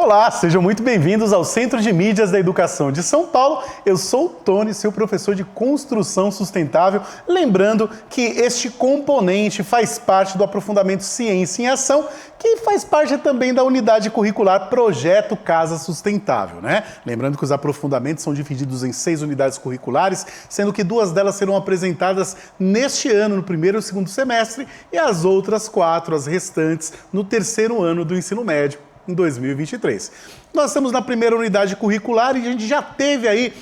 Olá, sejam muito bem-vindos ao Centro de Mídias da Educação de São Paulo. Eu sou o Tony, seu professor de Construção Sustentável. Lembrando que este componente faz parte do aprofundamento Ciência em Ação, que faz parte também da unidade curricular Projeto Casa Sustentável, né? Lembrando que os aprofundamentos são divididos em 6 unidades curriculares, sendo que 2 delas serão apresentadas neste ano, no primeiro e segundo semestre, e as outras 4, as restantes, no terceiro ano do ensino médio, em 2023. Nós estamos na primeira unidade curricular e a gente já teve aí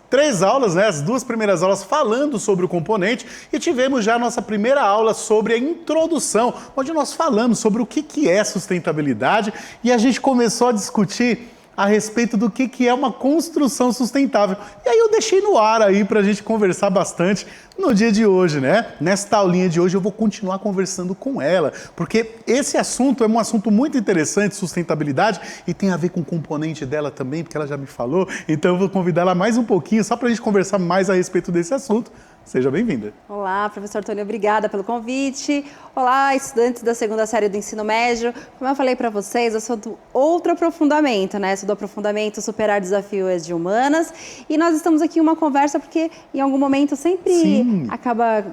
3 aulas, né? As 2 primeiras aulas falando sobre o componente e tivemos já a nossa primeira aula sobre a introdução, onde nós falamos sobre o que é sustentabilidade e a gente começou a discutir a respeito do que é uma construção sustentável. E aí eu deixei no ar aí para a gente conversar bastante no dia de hoje, né? Nesta aulinha de hoje eu vou continuar conversando com ela, porque esse assunto é um assunto muito interessante, sustentabilidade, e tem a ver com o componente dela também, porque ela já me falou, então eu vou convidar ela mais um pouquinho, só para a gente conversar mais a respeito desse assunto. Seja bem-vinda. Olá, professor Tony, obrigada pelo convite. Olá, estudantes da segunda série do ensino médio. Como eu falei para vocês, eu sou do outro aprofundamento, né? Sou do aprofundamento Superar Desafios de Humanas. E nós estamos aqui em uma conversa porque em algum momento sempre acaba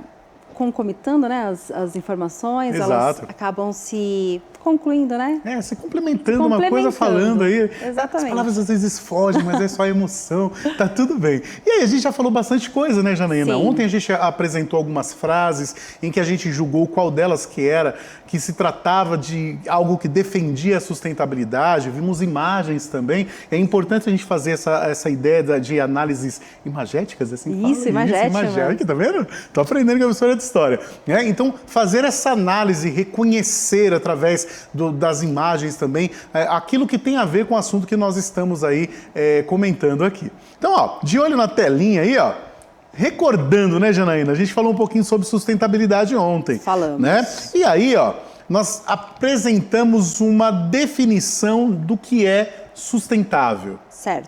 concomitando, né? As informações, Exato. Elas acabam se concluindo, né? Se complementando, uma coisa falando aí. Exatamente. As palavras às vezes fogem, mas é só emoção, tá tudo bem. E aí, a gente já falou bastante coisa, né, Janaína? Sim. Ontem a gente apresentou algumas frases em que a gente julgou qual delas que se tratava de algo que defendia a sustentabilidade, vimos imagens também. É importante a gente fazer essa ideia de análises imagéticas, assim que fala? Isso, imagética. Tá vendo? Tô aprendendo com a professora de história. Então, fazer essa análise, reconhecer através das imagens também, aquilo que tem a ver com o assunto que nós estamos aí comentando aqui. Então, ó, de olho na telinha aí, ó, recordando, né, Janaína? A gente falou um pouquinho sobre sustentabilidade ontem. Falamos. Né? E aí, ó, nós apresentamos uma definição do que é sustentável.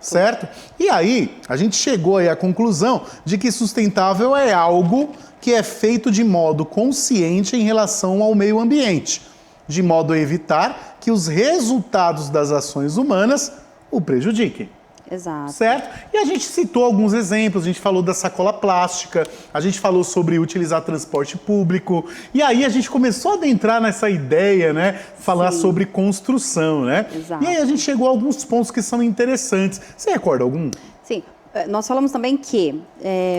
Certo? E aí, a gente chegou aí à conclusão de que sustentável é algo que é feito de modo consciente em relação ao meio ambiente, de modo a evitar que os resultados das ações humanas o prejudiquem. Exato. Certo? E a gente citou alguns exemplos, a gente falou da sacola plástica, a gente falou sobre utilizar transporte público, e aí a gente começou a adentrar nessa ideia, né? Falar sobre construção, né? Exato. E aí a gente chegou a alguns pontos que são interessantes. Você recorda algum? Sim. Nós falamos também que,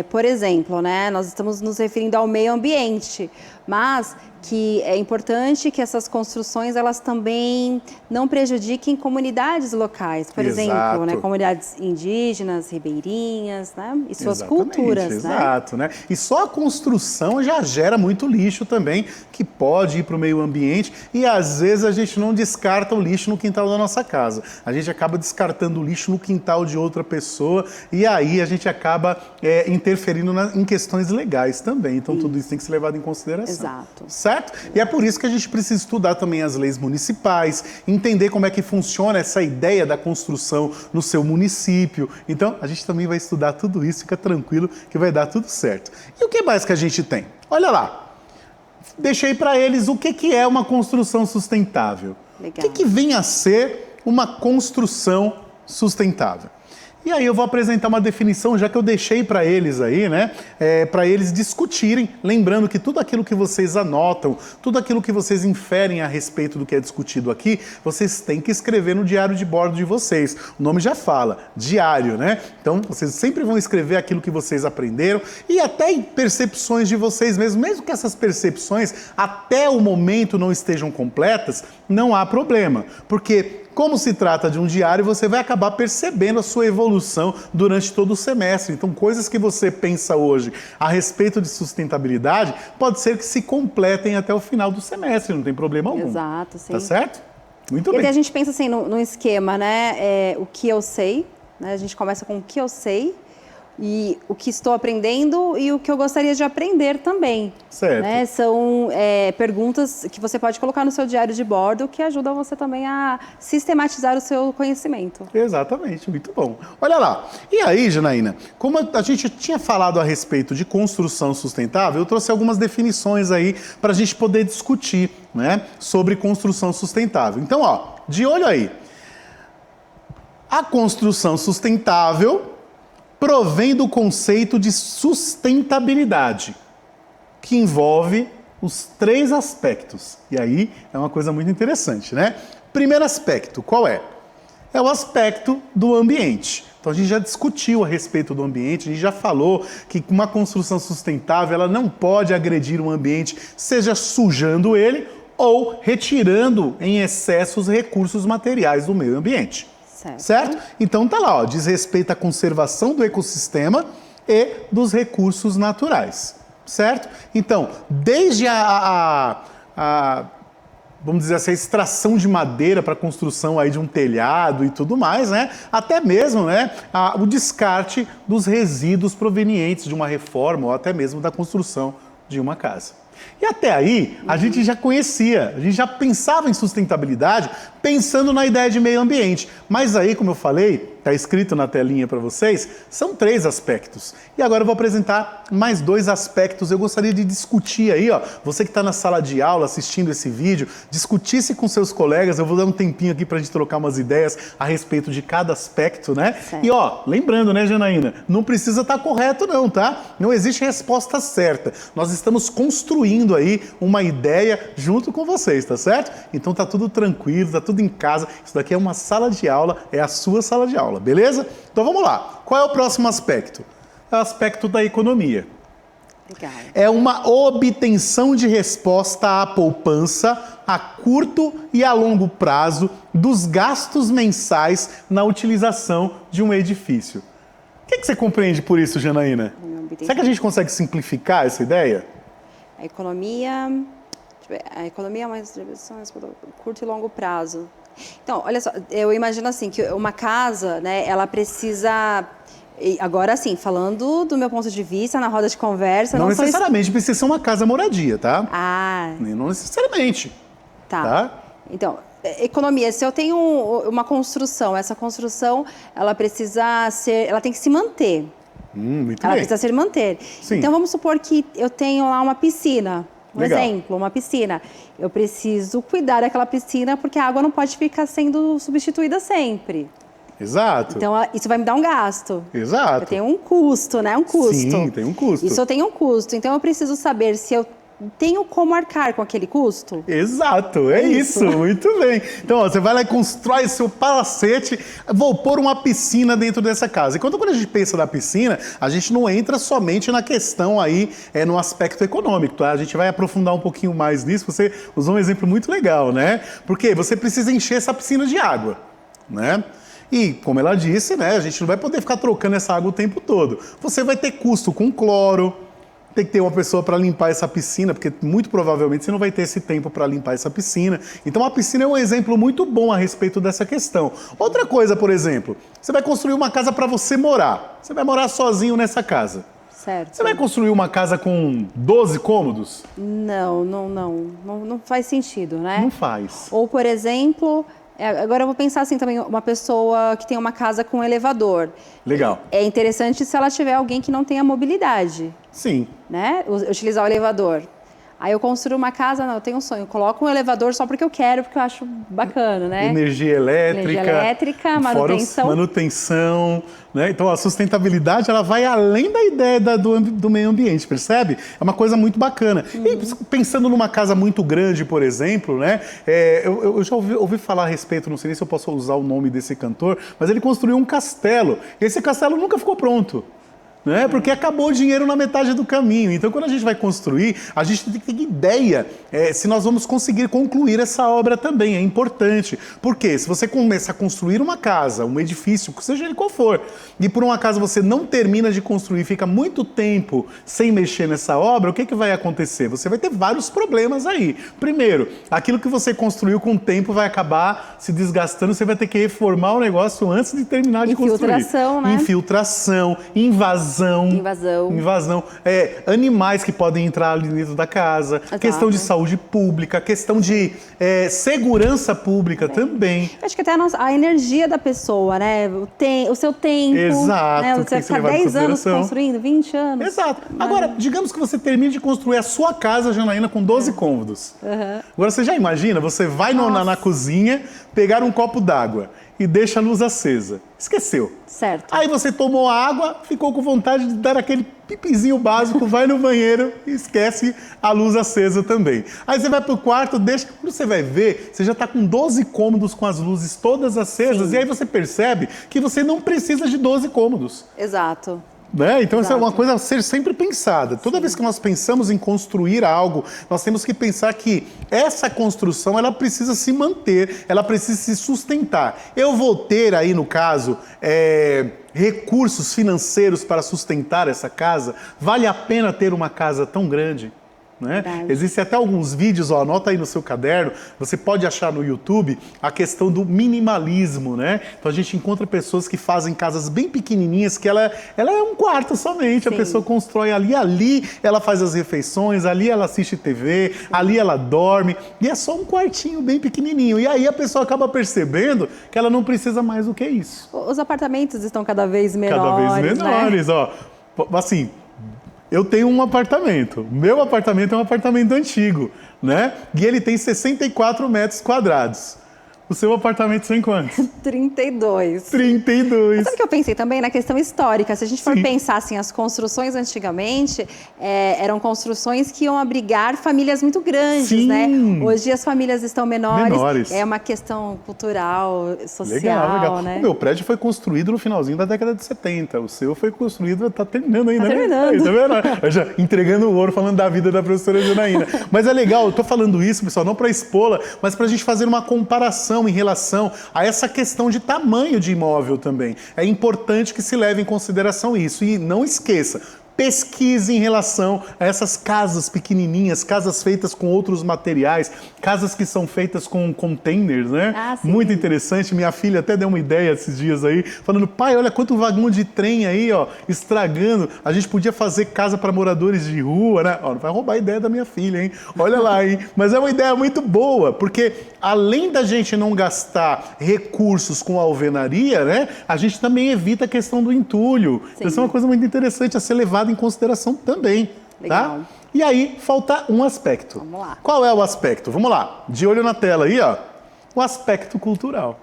por exemplo, né, nós estamos nos referindo ao meio ambiente, mas que é importante que essas construções elas também não prejudiquem comunidades locais, por exemplo, né, comunidades indígenas, ribeirinhas, né, e suas culturas. Exato, né? E só a construção já gera muito lixo também, que pode ir para o meio ambiente e às vezes a gente não descarta o lixo no quintal da nossa casa. A gente acaba descartando o lixo no quintal de outra pessoa e aí a gente acaba interferindo em questões legais também. Então tudo isso tem que ser levado em consideração. Exato. Certo? E é por isso que a gente precisa estudar também as leis municipais, entender como é que funciona essa ideia da construção no seu município. Então, a gente também vai estudar tudo isso, fica tranquilo que vai dar tudo certo. E o que mais que a gente tem? Olha lá, deixei para eles o que é uma construção sustentável. Legal. O que vem a ser uma construção sustentável? E aí eu vou apresentar uma definição, já que eu deixei para eles aí, né? Para eles discutirem, lembrando que tudo aquilo que vocês anotam, tudo aquilo que vocês inferem a respeito do que é discutido aqui, vocês têm que escrever no diário de bordo de vocês. O nome já fala, diário, né? Então vocês sempre vão escrever aquilo que vocês aprenderam e até em percepções de vocês mesmos, mesmo que essas percepções até o momento não estejam completas, não há problema, porque como se trata de um diário, você vai acabar percebendo a sua evolução durante todo o semestre. Então, coisas que você pensa hoje a respeito de sustentabilidade, pode ser que se completem até o final do semestre, não tem problema algum. Exato, sim. Tá certo? Muito bem. E até a gente pensa assim, num esquema, né? O que eu sei, né? A gente começa com o que eu sei, e o que estou aprendendo e o que eu gostaria de aprender também. Certo. Né? São perguntas que você pode colocar no seu diário de bordo que ajudam você também a sistematizar o seu conhecimento. Exatamente, muito bom. Olha lá, e aí, Janaína, como a gente tinha falado a respeito de construção sustentável, eu trouxe algumas definições aí para a gente poder discutir, né, sobre construção sustentável. Então, ó, de olho aí. A construção sustentável provém do conceito de sustentabilidade, que envolve os 3 aspectos. E aí é uma coisa muito interessante, né? Primeiro aspecto, qual é? É o aspecto do ambiente. Então a gente já discutiu a respeito do ambiente, a gente já falou que uma construção sustentável ela não pode agredir o ambiente, seja sujando ele ou retirando em excesso os recursos materiais do meio ambiente. Certo? Então tá lá, ó, diz respeito à conservação do ecossistema e dos recursos naturais, certo? Então, desde vamos dizer assim, a extração de madeira para a construção aí de um telhado e tudo mais, né? Até mesmo, né, o descarte dos resíduos provenientes de uma reforma ou até mesmo da construção de uma casa. E até aí, a gente já conhecia, a gente já pensava em sustentabilidade pensando na ideia de meio ambiente. Mas aí, como eu falei, está escrito na telinha para vocês, são 3 aspectos. E agora eu vou apresentar mais 2 aspectos. Eu gostaria de discutir aí, ó, você que está na sala de aula assistindo esse vídeo, discutisse com seus colegas, eu vou dar um tempinho aqui para a gente trocar umas ideias a respeito de cada aspecto, né? Certo. E ó, lembrando, né, Janaína, não precisa estar correto não, tá? Não existe resposta certa. Nós estamos construindo aí uma ideia junto com vocês, tá certo? Então tá tudo tranquilo, tá tudo em casa. Isso daqui é uma sala de aula, é a sua sala de aula, beleza? Então vamos lá. Qual é o próximo aspecto? É o aspecto da economia. Legal. É uma obtenção de resposta à poupança a curto e a longo prazo dos gastos mensais na utilização de um edifício. O que você compreende por isso, Janaína? Será que a gente consegue simplificar essa ideia? A economia é uma distribuição curto e longo prazo. Então, olha só, eu imagino assim, que uma casa, né, ela precisa... Agora, assim, falando do meu ponto de vista, na roda de conversa... Não necessariamente precisa ser uma casa moradia, tá? Não necessariamente. Tá? Então, economia, se eu tenho uma construção, essa construção, ela tem que se manter. Muito ela bem. precisa se manter. Sim. Então, vamos supor que eu tenho lá uma piscina. Legal. Exemplo, uma piscina. Eu preciso cuidar daquela piscina porque a água não pode ficar sendo substituída sempre. Exato. Então, isso vai me dar um gasto. Exato. Eu tenho um custo, né? Um custo. Sim, tem um custo. Isso eu tenho um custo. Então, eu preciso saber se eu tenho como arcar com aquele custo? Exato, é isso. Muito bem. Então, ó, você vai lá e constrói seu palacete, vou pôr uma piscina dentro dessa casa. E quando a gente pensa na piscina, a gente não entra somente na questão aí, no aspecto econômico, tá? A gente vai aprofundar um pouquinho mais nisso. Você usou um exemplo muito legal, né? Porque você precisa encher essa piscina de água, né? E, como ela disse, né, a gente não vai poder ficar trocando essa água o tempo todo. Você vai ter custo com cloro, tem que ter uma pessoa para limpar essa piscina, porque muito provavelmente você não vai ter esse tempo para limpar essa piscina. Então a piscina é um exemplo muito bom a respeito dessa questão. Outra coisa, por exemplo, você vai construir uma casa para você morar. Você vai morar sozinho nessa casa. Certo. Você vai construir uma casa com 12 cômodos? Não faz sentido, né? Não faz. Ou, por exemplo... Agora eu vou pensar assim também, uma pessoa que tem uma casa com elevador. Legal. É interessante se ela tiver alguém que não tenha mobilidade. Sim. Né? Utilizar o elevador. Aí eu construo uma casa, eu tenho um sonho, eu coloco um elevador só porque eu quero, porque eu acho bacana, né? Energia elétrica, manutenção, né? Então a sustentabilidade ela vai além da ideia do meio ambiente, percebe? É uma coisa muito bacana. E pensando numa casa muito grande, por exemplo, né? Eu já ouvi falar a respeito, não sei nem se eu posso usar o nome desse cantor, mas ele construiu um castelo. E esse castelo nunca ficou pronto. né? Porque acabou o dinheiro na metade do caminho. Então, quando a gente vai construir, a gente tem que ter ideia se nós vamos conseguir concluir essa obra também. É importante. Porque se você começa a construir uma casa, um edifício, seja ele qual for, e por um acaso você não termina de construir, fica muito tempo sem mexer nessa obra, o que vai acontecer? Você vai ter vários problemas aí. Primeiro, aquilo que você construiu com o tempo vai acabar se desgastando, você vai ter que reformar o negócio antes de terminar de construir. Infiltração, né? Infiltração, invasão, animais que podem entrar ali dentro da casa, Exato. Questão de saúde pública, questão de segurança pública também. Eu acho que até a energia da pessoa, né? O seu tempo. Exato, né? tem Você que ser ficar levado em 10 anos consideração. construindo, 20 anos. Exato. Agora, digamos que você termine de construir a sua casa, Janaína, com 12 cômodos. Agora, você já imagina, você vai na cozinha, pegar um copo d'água e deixa a luz acesa. Esqueceu. Certo. Aí você tomou a água, ficou com vontade de dar aquele pipizinho básico, vai no banheiro e esquece a luz acesa também. Aí você vai pro quarto, deixa... Quando você vai ver, você já está com 12 cômodos com as luzes todas acesas. Sim. E aí você percebe que você não precisa de 12 cômodos. Exato. Né? Então, isso é uma coisa a ser sempre pensada. Toda vez que nós pensamos em construir algo, nós temos que pensar que essa construção ela precisa se manter, ela precisa se sustentar. Eu vou ter aí, no caso, recursos financeiros para sustentar essa casa? Vale a pena ter uma casa tão grande? Né? Existem até alguns vídeos, anota aí no seu caderno, você pode achar no YouTube a questão do minimalismo, né? Então a gente encontra pessoas que fazem casas bem pequenininhas, que ela é um quarto somente. Sim. A pessoa constrói ali ela faz as refeições, ali ela assiste TV, ali ela dorme, e é só um quartinho bem pequenininho. E aí a pessoa acaba percebendo que ela não precisa mais do que isso. Os apartamentos estão cada vez menores. Cada vez menores, né? Ó. Assim, eu tenho um apartamento. Meu apartamento é um apartamento antigo, né? E ele tem 64 metros quadrados. O seu apartamento são quantos? 32. 32. Mas sabe o que eu pensei também na questão histórica? Se a gente for pensar assim, as construções antigamente eram construções que iam abrigar famílias muito grandes, Sim. né? Hoje as famílias estão menores. É uma questão cultural, social, legal. né? O meu prédio foi construído no finalzinho da década de 70. O seu foi construído, tá terminando ainda, tá terminando. Né? Tá vendo? Já entregando o ouro, falando da vida da professora Janaína. Mas é legal, eu tô falando isso, pessoal, não para expô-la, mas pra gente fazer uma comparação em relação a essa questão de tamanho de imóvel também. É importante que se leve em consideração isso. E não esqueça, pesquise em relação a essas casas pequenininhas, casas feitas com outros materiais, casas que são feitas com containers, né? Muito interessante. Minha filha até deu uma ideia esses dias aí, falando, pai, olha quanto vagão de trem aí, ó, estragando. A gente podia fazer casa para moradores de rua, né? Ó, não vai roubar a ideia da minha filha, hein? Olha lá, hein? Mas é uma ideia muito boa, porque além da gente não gastar recursos com a alvenaria, né? A gente também evita a questão do entulho. Sim. Isso é uma coisa muito interessante a ser levada em consideração também. Legal. Tá? E aí, falta um aspecto. Vamos lá. Qual é o aspecto? Vamos lá. De olho na tela aí, ó. O aspecto cultural.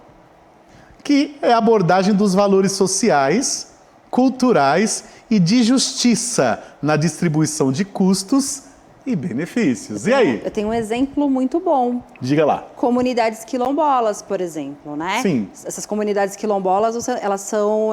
Que é a abordagem dos valores sociais, culturais e de justiça na distribuição de custos e benefícios. E aí? Eu tenho um exemplo muito bom. Diga lá. Comunidades quilombolas, por exemplo, né? Sim. Essas comunidades quilombolas, elas são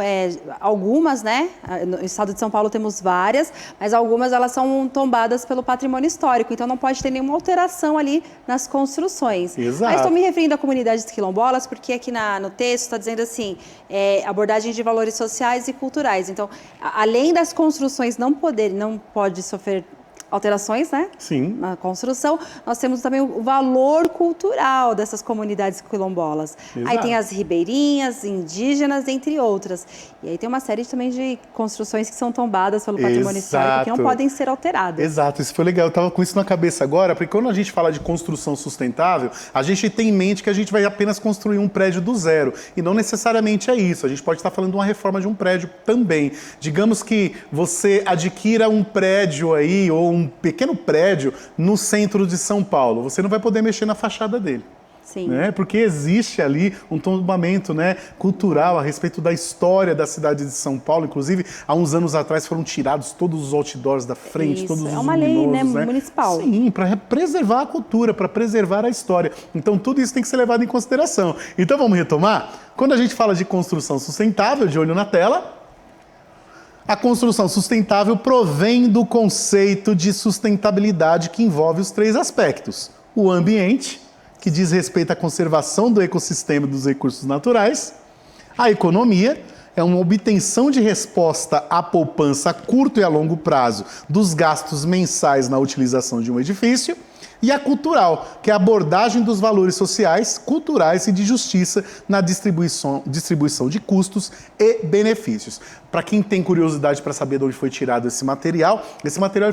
algumas, né? No estado de São Paulo temos várias, mas algumas elas são tombadas pelo patrimônio histórico, então não pode ter nenhuma alteração ali nas construções. Exato. Mas estou me referindo a comunidades quilombolas porque aqui no texto está dizendo assim, abordagem de valores sociais e culturais. Então, além das construções não pode sofrer alterações, né? Sim. Na construção, nós temos também o valor cultural dessas comunidades quilombolas. Exato. Aí tem as ribeirinhas, indígenas, entre outras. E aí tem uma série também de construções que são tombadas pelo patrimônio histórico que não podem ser alteradas. Exato, isso foi legal. Eu estava com isso na cabeça agora, porque quando a gente fala de construção sustentável, a gente tem em mente que a gente vai apenas construir um prédio do zero. E não necessariamente é isso. A gente pode estar falando de uma reforma de um prédio também. Digamos que você adquira um prédio aí, ou um pequeno prédio no centro de São Paulo. Você não vai poder mexer na fachada dele. Sim. Né? Porque existe ali um tombamento, né, cultural a respeito da história da cidade de São Paulo. Inclusive, há uns anos atrás foram tirados todos os outdoors da frente, todos os luminosos. É uma lei, né, municipal. Sim, para preservar a cultura, para preservar a história. Então, tudo isso tem que ser levado em consideração. Então, vamos retomar? Quando a gente fala de construção sustentável, de olho na tela, A construção sustentável provém do conceito de sustentabilidade que envolve os 3 aspectos. O ambiente, que diz respeito à conservação do ecossistema e dos recursos naturais. A economia, é uma obtenção de resposta à poupança a curto e a longo prazo dos gastos mensais na utilização de um edifício. E a cultural, que é a abordagem dos valores sociais, culturais e de justiça na distribuição de custos e benefícios. Para quem tem curiosidade para saber de onde foi tirado esse material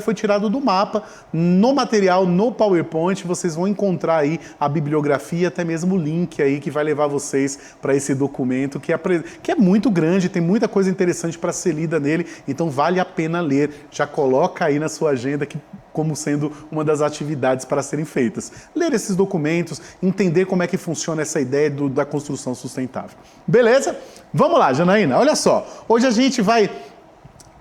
foi tirado do mapa. No material, no PowerPoint, vocês vão encontrar aí a bibliografia, até mesmo o link aí que vai levar vocês para esse documento, que é muito grande, tem muita coisa interessante para ser lida nele, então vale a pena ler. Já coloca aí na sua agenda como sendo uma das atividades para serem feitas. Ler esses documentos, entender como é que funciona essa ideia da construção sustentável. Beleza? Vamos lá, Janaína, olha só. Hoje a gente vai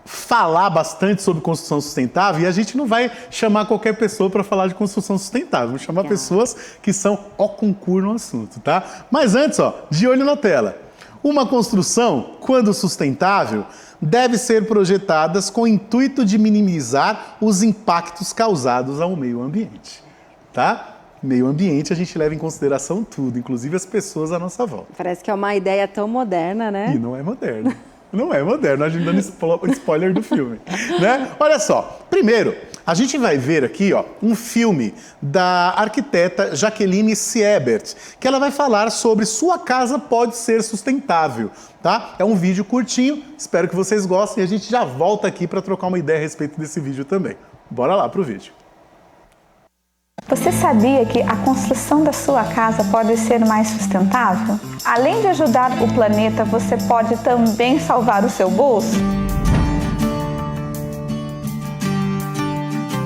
falar bastante sobre construção sustentável e a gente não vai chamar qualquer pessoa para falar de construção sustentável. Vamos chamar pessoas que são au concurso no assunto, tá? Mas antes, de olho na tela. Uma construção, quando sustentável, deve ser projetada com o intuito de minimizar os impactos causados ao meio ambiente, tá? Meio ambiente a gente leva em consideração tudo, inclusive as pessoas à nossa volta. Parece que é uma ideia tão moderna, né? E não é moderna. Não é moderno, a gente dando spoiler do filme, né? Olha só, primeiro, a gente vai ver aqui, um filme da arquiteta Jacqueline Siebert, que ela vai falar sobre Sua Casa Pode Ser Sustentável, tá? É um vídeo curtinho, espero que vocês gostem e a gente já volta aqui para trocar uma ideia a respeito desse vídeo também. Bora lá pro vídeo. Você sabia que a construção da sua casa pode ser mais sustentável? Além de ajudar o planeta, você pode também salvar o seu bolso?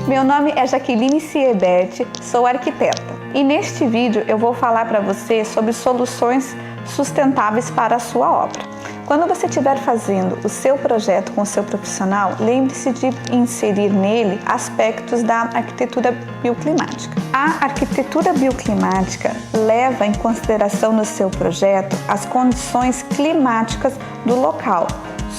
Meu nome é Jacqueline Siebert, sou arquiteta. E neste vídeo eu vou falar para você sobre soluções sustentáveis para a sua obra. Quando você estiver fazendo o seu projeto com o seu profissional, lembre-se de inserir nele aspectos da arquitetura bioclimática. A arquitetura bioclimática leva em consideração no seu projeto as condições climáticas do local,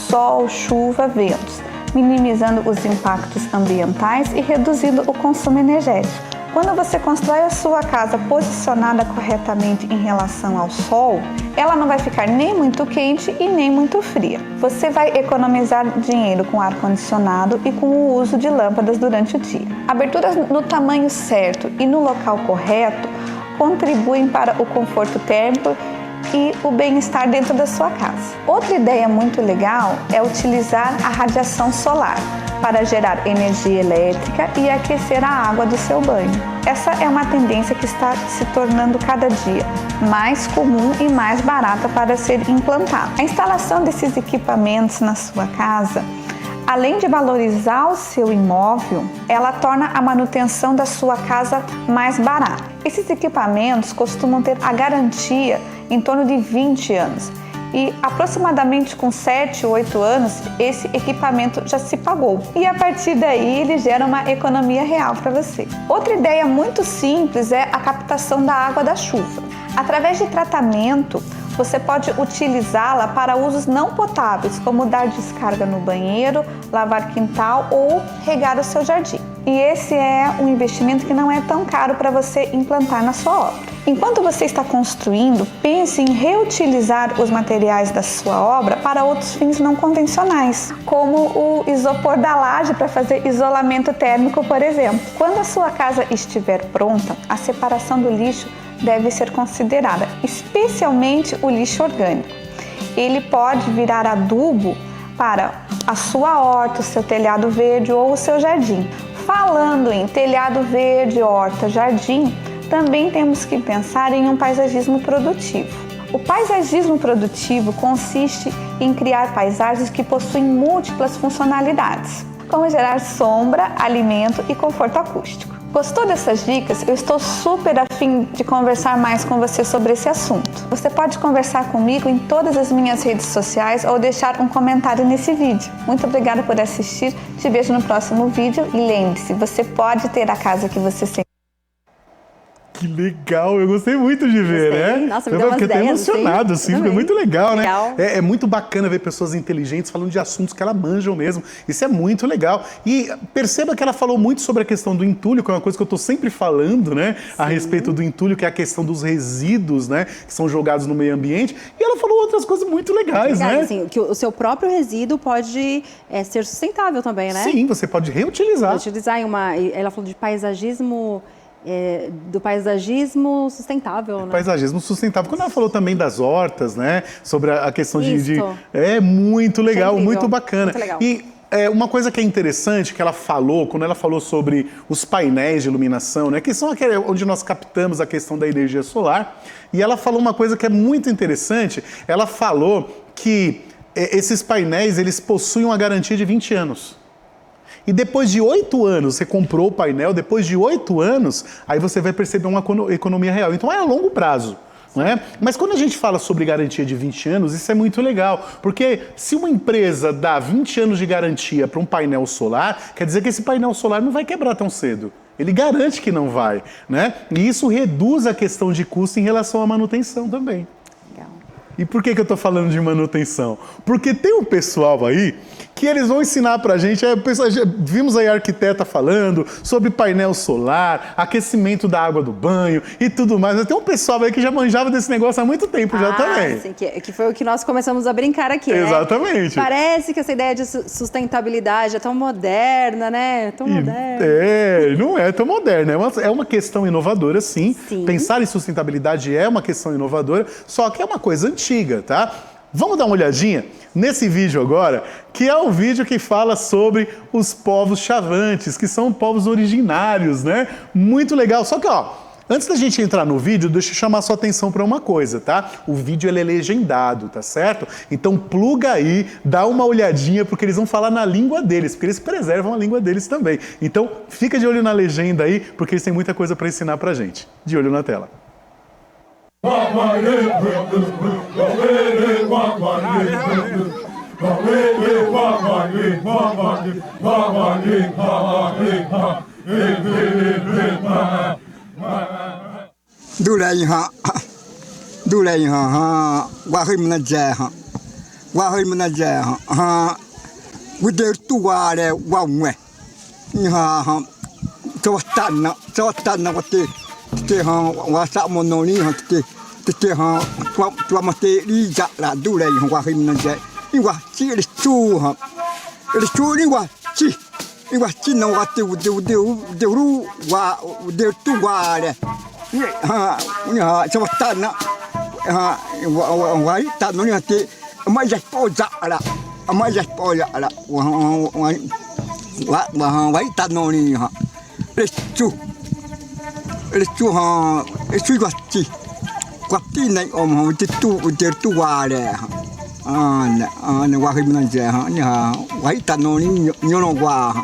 sol, chuva, ventos, minimizando os impactos ambientais e reduzindo o consumo energético. Quando você constrói a sua casa posicionada corretamente em relação ao sol, ela não vai ficar nem muito quente e nem muito fria. Você vai economizar dinheiro com ar-condicionado e com o uso de lâmpadas durante o dia. Aberturas no tamanho certo e no local correto contribuem para o conforto térmico e o bem-estar dentro da sua casa. Outra ideia muito legal é utilizar a radiação solar para gerar energia elétrica e aquecer a água do seu banho. Essa é uma tendência que está se tornando cada dia mais comum e mais barata para ser implantada. A instalação desses equipamentos na sua casa, além de valorizar o seu imóvel, ela torna a manutenção da sua casa mais barata. Esses equipamentos costumam ter a garantia em torno de 20 anos. E aproximadamente com 7 ou 8 anos, esse equipamento já se pagou. E a partir daí, ele gera uma economia real para você. Outra ideia muito simples é a captação da água da chuva. Através de tratamento, você pode utilizá-la para usos não potáveis, como dar descarga no banheiro, lavar quintal ou regar o seu jardim. E esse é um investimento que não é tão caro para você implantar na sua obra. Enquanto você está construindo, pense em reutilizar os materiais da sua obra para outros fins não convencionais, como o isopor da laje para fazer isolamento térmico, por exemplo. Quando a sua casa estiver pronta, a separação do lixo deve ser considerada, especialmente o lixo orgânico. Ele pode virar adubo para a sua horta, o seu telhado verde ou o seu jardim. Falando em telhado verde, horta, jardim, também temos que pensar em um paisagismo produtivo. O paisagismo produtivo consiste em criar paisagens que possuem múltiplas funcionalidades, como gerar sombra, alimento e conforto acústico. Gostou dessas dicas? Eu estou super afim de conversar mais com você sobre esse assunto. Você pode conversar comigo em todas as minhas redes sociais ou deixar um comentário nesse vídeo. Muito obrigada por assistir, te vejo no próximo vídeo e lembre-se, você pode ter a casa que você sempre... Que legal, eu gostei muito de ver, Gostei. né? Nossa, me deu umas fiquei até ideias, emocionado, assim. assim, Eu foi também. muito legal, né? Legal. É muito bacana ver pessoas inteligentes falando de assuntos que elas manjam mesmo. Isso é muito legal. E perceba que ela falou muito sobre a questão do entulho, que é uma coisa que eu tô sempre falando, né? A respeito do entulho, que é a questão dos resíduos, né? Que são jogados no meio ambiente. E ela falou outras coisas muito legais, né? Assim, que o seu próprio resíduo pode ser sustentável também, né? Sim, você pode reutilizar. Utilizar em uma. Ela falou de paisagismo. Do paisagismo sustentável, né? Paisagismo sustentável. Quando ela falou também das hortas, né? Sobre a questão de... Isso. É muito legal, incrível. muito bacana. Muito legal. E uma coisa que é interessante que ela falou, quando ela falou sobre os painéis de iluminação, né? Que são aquele onde nós captamos a questão da energia solar. E ela falou uma coisa que é muito interessante. Ela falou que esses painéis, eles possuem uma garantia de 20 anos. E depois de 8 anos, você comprou o painel, depois de 8 anos, aí você vai perceber uma economia real. Então é a longo prazo. Não é? Mas quando a gente fala sobre garantia de 20 anos, isso é muito legal. Porque se uma empresa dá 20 anos de garantia para um painel solar, quer dizer que esse painel solar não vai quebrar tão cedo. Ele garante que não vai. Né? E isso reduz a questão de custo em relação à manutenção também. Legal. E por que eu tô falando de manutenção? Porque tem um pessoal aí que eles vão ensinar pra gente, vimos aí a arquiteta falando sobre painel solar, aquecimento da água do banho e tudo mais. Mas tem um pessoal aí que já manjava desse negócio há muito tempo já também. Sim, que foi o que nós começamos a brincar aqui, né? Exatamente. Parece que essa ideia de sustentabilidade é tão moderna, né? Tão moderna. Não é tão moderna. É uma questão inovadora, sim. Sim. Pensar em sustentabilidade é uma questão inovadora, só que é uma coisa antiga, tá? Vamos dar uma olhadinha nesse vídeo agora, que é o vídeo que fala sobre os povos chavantes, que são povos originários, né? Muito legal. Só que, antes da gente entrar no vídeo, deixa eu chamar sua atenção para uma coisa, tá? O vídeo ele é legendado, tá certo? Então pluga aí, dá uma olhadinha, porque eles vão falar na língua deles, porque eles preservam a língua deles também. Então fica de olho na legenda aí, porque eles têm muita coisa para ensinar pra gente. De olho na tela. Dulai ha wahim na ja ha uder tuare wawe ha tawatan te ha wasa mononi ha te ha tua mate li ja la dulai wahim na ja iwa chi le chu ha le chu ni wa chi no wa te de ru wa de tuare ha tawatan ha wai ta no ni te mai ja po ja la wa wai ta no ni ha le chu ha e chu wa ti nei om ha te tu wa le ha ana wa hi na ja ha ni ha wai ta no ni nyono wa ha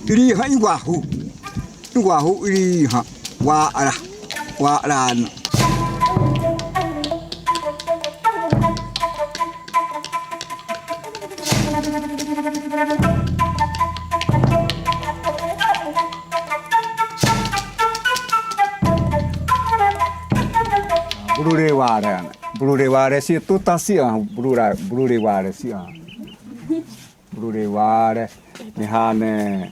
ri ha i wa hu ri ha wa la Blu-ray ware si tu tasi Blu-ray ware si Blu-ray ware ni ha ne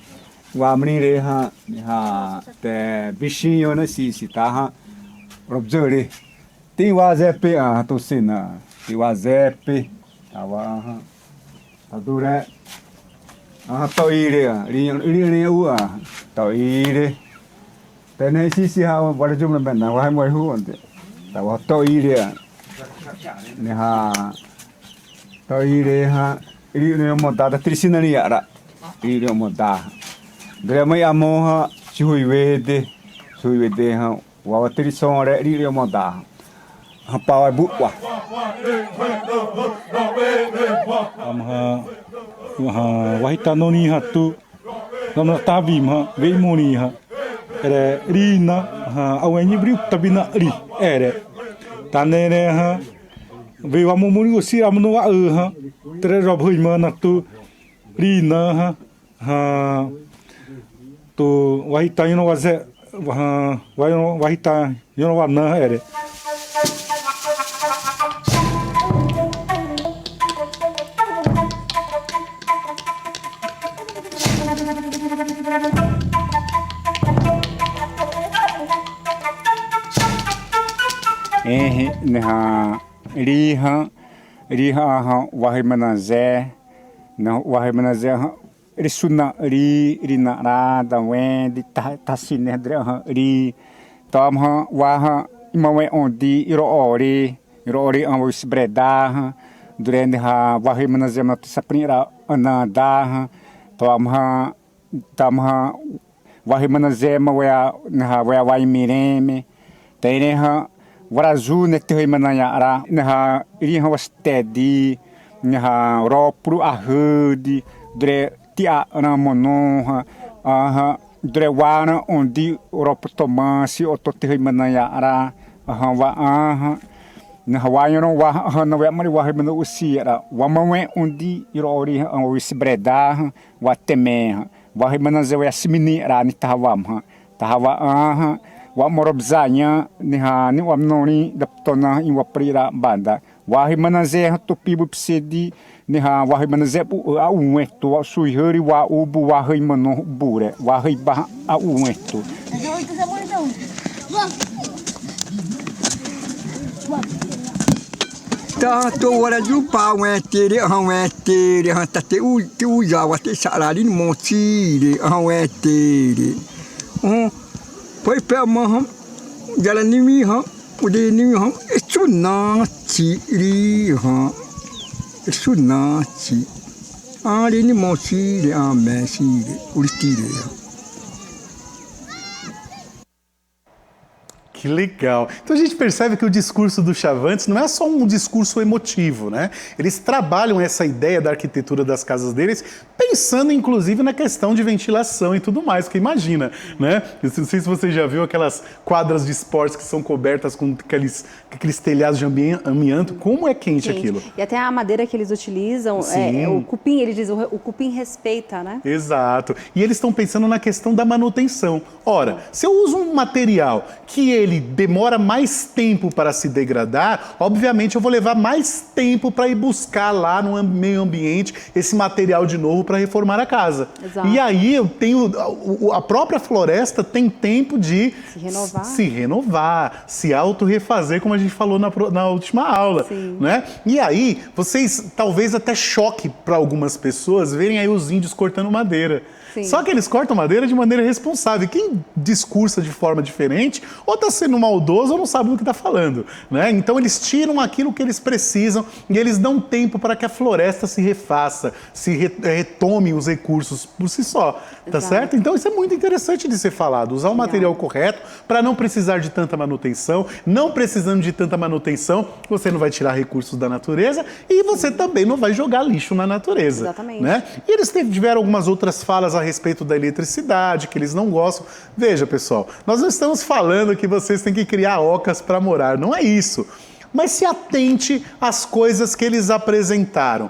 wa mni re ha ni ha te bishinyo na si ta ha robzere ti wa zepe to sina ti wa zepe ta wa ha ta dure to ire ri u to ire te ne si ha wa re jum na wa mai hu onte ta wa to ire ni ha to ire ha ri ne mo ta trisina ni ara ri ne mo ta dre mai amo ha chui we de ha wa trison re ri ne mo ta ha pa wa bu wa wahita no ni ha tu na ta vi ma ve mo ni ha ere ri na ha aweni bri tabina ri ere tanene ha ve wa mo mo si amno wa ha tre rob hui ma na tu ri na ha tu wahita no wa ze wahita yono wa na ere. Neha riha ha wahimanazé na wahimanazé risuna rina rada wendi tasine dra ri tom ha wa imawe ondi iro ori an wis breda durante ha wahimanazé na saprinra ananda tom ha wahimanazé mawa na wa mireme tene ha Warazu nekte mananya ara neha iriha wastedi neha ropru ahudi dre tia ramono ha dre wana ondi ropotomasi otote mananya ara wa neha wayono wa no mari wa mano usiera wa mame ondi irori an wisbreda wa teme wa manaze wa simini ara ni tahawa wa morobzanya ni wamnoni daptona in waprira banda wahi manaze to pibu psedi ni wahi manaze a ueto wa suihari wa ubu wahi mano bure wahi ba a ueto ta to wala ju pa wetiri ha tate u ya wa te salari mochi ha wetiri Poi per me, jala nimi ha, ude nimi ha, esuna chi ri ha, esuna chi. Ali ni mochi le amesi le, ultire ha. Que legal. Então a gente percebe que o discurso do Chavantes não é só um discurso emotivo, né? Eles trabalham essa ideia da arquitetura das casas deles pensando inclusive na questão de ventilação e tudo mais, porque imagina, né? Eu não sei se você já viu aquelas quadras de esportes que são cobertas com aqueles telhados de amianto, como é quente aquilo. E até a madeira que eles utilizam, o cupim, ele diz, o cupim respeita, né? Exato. E eles estão pensando na questão da manutenção. Ora, se eu uso um material que ele demora mais tempo para se degradar, obviamente eu vou levar mais tempo para ir buscar lá no meio ambiente esse material de novo para reformar a casa. Exato. E aí eu tenho, a própria floresta tem tempo de se renovar, se auto-refazer, como a gente falou na última aula. Sim. Né? E aí, vocês talvez até choque para algumas pessoas verem aí os índios cortando madeira. Sim. Só que eles cortam madeira de maneira responsável. Quem discursa de forma diferente, ou está sendo maldoso ou não sabe do que está falando. Né? Então eles tiram aquilo que eles precisam e eles dão tempo para que a floresta se refaça, se retome os recursos por si só. Tá certo? Então isso é muito interessante de ser falado. Usar o material correto para não precisar de tanta manutenção. Não precisando de tanta manutenção, você não vai tirar recursos da natureza e você também não vai jogar lixo na natureza. Exatamente. Né? E eles tiveram algumas outras falas a respeito da eletricidade, que eles não gostam. Veja, pessoal, nós não estamos falando que vocês têm que criar ocas para morar, não é isso. Mas se atente às coisas que eles apresentaram.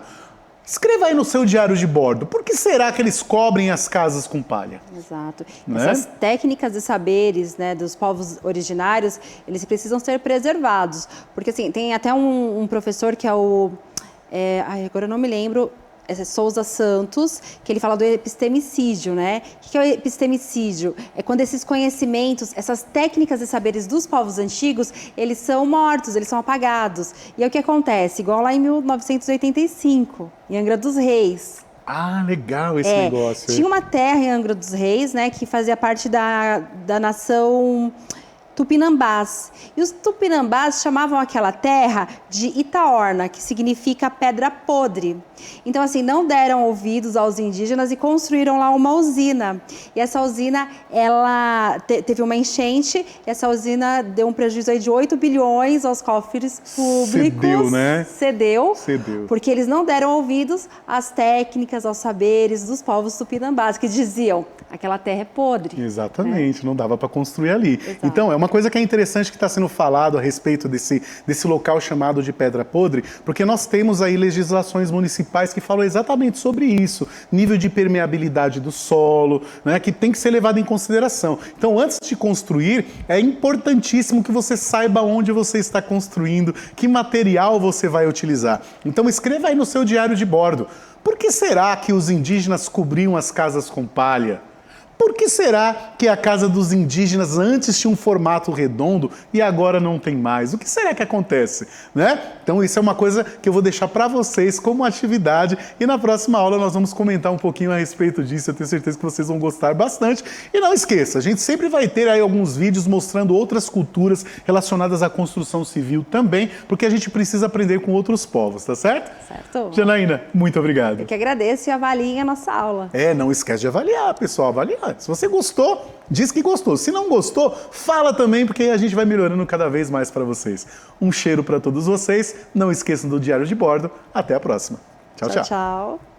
Escreva aí no seu diário de bordo, por que será que eles cobrem as casas com palha? Exato. Né? Essas técnicas e saberes, né, dos povos originários, eles precisam ser preservados. Porque assim, tem até um professor que é o... agora eu não me lembro... Souza Santos, que ele fala do epistemicídio, né? O que é o epistemicídio? É quando esses conhecimentos, essas técnicas e saberes dos povos antigos, eles são mortos, eles são apagados. E é o que acontece, igual lá em 1985, em Angra dos Reis. Ah, legal esse negócio. Tinha uma terra em Angra dos Reis, né, que fazia parte da nação Tupinambás. E os Tupinambás chamavam aquela terra de Itaorna, que significa pedra podre. Então, assim, não deram ouvidos aos indígenas e construíram lá uma usina. E essa usina, ela teve uma enchente, e essa usina deu um prejuízo aí de 8 bilhões aos cofres públicos. Cedeu, né? Cedeu. Cedeu. Porque eles não deram ouvidos às técnicas, aos saberes dos povos tupinambás, que diziam, aquela terra é podre. Exatamente, não dava para construir ali. Exato. Então, é uma coisa que é interessante que está sendo falado a respeito desse local chamado de Pedra Podre, porque nós temos aí legislações municipais que falam exatamente sobre isso, nível de permeabilidade do solo, né, que tem que ser levado em consideração. Então, antes de construir, é importantíssimo que você saiba onde você está construindo, que material você vai utilizar. Então, escreva aí no seu diário de bordo. Por que será que os indígenas cobriam as casas com palha? Por que será que a casa dos indígenas antes tinha um formato redondo e agora não tem mais? O que será que acontece, né? Então isso é uma coisa que eu vou deixar para vocês como atividade e na próxima aula nós vamos comentar um pouquinho a respeito disso. Eu tenho certeza que vocês vão gostar bastante. E não esqueça, a gente sempre vai ter aí alguns vídeos mostrando outras culturas relacionadas à construção civil também, porque a gente precisa aprender com outros povos, tá certo? Certo. Janaína, muito obrigado. Eu que agradeço e avaliem a nossa aula. Não esquece de avaliar, pessoal, avaliar. Se você gostou, diz que gostou. Se não gostou, fala também, porque a gente vai melhorando cada vez mais para vocês. Um cheiro para todos vocês. Não esqueçam do diário de bordo. Até a próxima. Tchau, tchau. Tchau.